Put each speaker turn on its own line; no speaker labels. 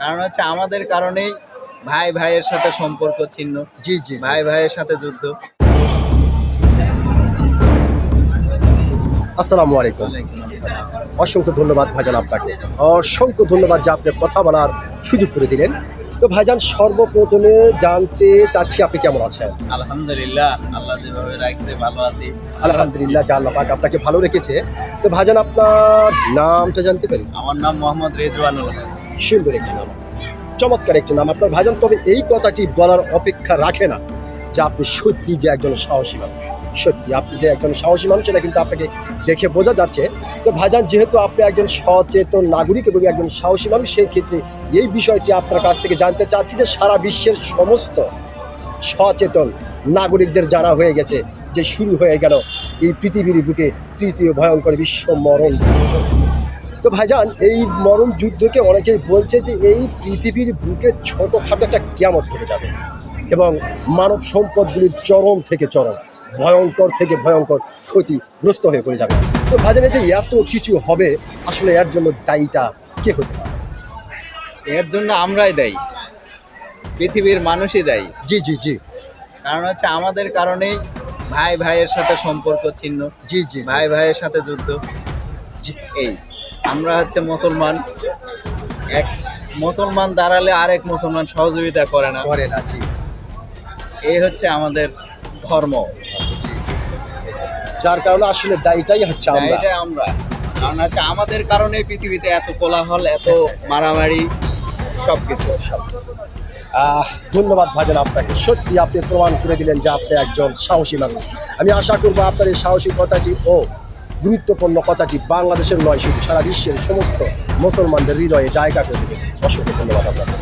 কারণ হচ্ছে আমাদের কারণেই ভাই ভাইয়ের সাথে সম্পর্ক ছিন্ন,
জি জি জি।
ভাই ভাইয়ের সাথে যুদ্ধ।
আসসালামু আলাইকুম।
ওয়ালাইকুম আসসালাম।
অসংখ্য ধন্যবাদ ভাইজান আপনাকে, অসংখ্য ধন্যবাদ যে আপনি কথা বলার সুযোগ করে দিলেন। তো ভাইজান, সর্বপ্রথমে জানতে চাচ্ছি আপনি কেমন আছেন?
আলহামদুলিল্লাহ, আল্লাহ যেভাবে রাখছে ভালো আছি।
আলহামদুলিল্লাহ, যে আল্লাহ পাক আপনাকে ভালো রেখেছে। তো ভাইজান, আপনার নামটা জানতে পারি?
আমার নাম মোহাম্মদ রেজওয়ানুল হক।
সুন্দর একটি নাম, চমৎকার একটি নাম আপনার ভাইজান। তবে এই কথাটি বলার অপেক্ষা রাখে না যে আপনি সত্যি যে একজন সাহসী মানুষ। সত্যি আপনি যে একজন সাহসী মানুষ, এটা কিন্তু আপনাকে দেখে বোঝা যাচ্ছে। তো ভাইজান, যেহেতু আপনি একজন সচেতন নাগরিক এবং একজন সাহসী মানুষ, সেই ক্ষেত্রে এই বিষয়টি আপনার কাছ থেকে জানতে চাচ্ছি যে সারা বিশ্বের সমস্ত সচেতন নাগরিকদের জানা হয়ে গেছে যে শুরু হয়ে গেল এই পৃথিবীর বুকে তৃতীয় ভয়ঙ্কর বিশ্ব মরণ যুদ্ধ। তো ভাইজান, এই মরণ যুদ্ধকে অনেকেই বলছে যে এই পৃথিবীর বুকে ছোটোখাটো একটা কিয়ামত ঘটে যাবে এবং মানব সম্পদগুলির চরম থেকে চরম, ভয়ঙ্কর থেকে ভয়ঙ্কর ক্ষতিগ্রস্ত হয়ে পড়ে যাবে। তো ভাইজান, এই যে এত কিছু হবে, আসলে এর জন্য দায়ীটা কে হতে পারে?
এর জন্য আমরাই দায়ী, পৃথিবীর মানুষই দায়ী।
জি জি জি
কারণ হচ্ছে আমাদের কারণেই ভাই ভাইয়ের সাথে সম্পর্ক ছিন্ন,
জি জি
ভাই ভাইয়ের সাথে যুদ্ধ। এই আমরা হচ্ছে মুসলমান, এক মুসলমান দাঁড়ালে আরেক মুসলমান সহযোগিতা করে না,
করে না। জি
এই হচ্ছে আমাদের ধর্ম।
যার কারণে আসলে দায়ীটাই হচ্ছে আমরা।
এটাই আমরা, কারণ হচ্ছে আমাদের কারণেই পৃথিবীতে এত কোলাহল, এত মারামারি, সবকিছু।
ধন্যবাদ ভাইজান আপনাকে, সত্যি আপনি প্রমাণ করে দিলেন যে আপনি একজন সাহসী মানুষ। আমি আশা করবো আপনার এই সাহসী কথাটি ও গুরুত্বপূর্ণ কথাটি বাংলাদেশের নয়, শুধু সারা বিশ্বের সমস্ত মুসলমানদের হৃদয়ে জায়গা করে দেবে। অসংখ্য ধন্যবাদ আপনাকে।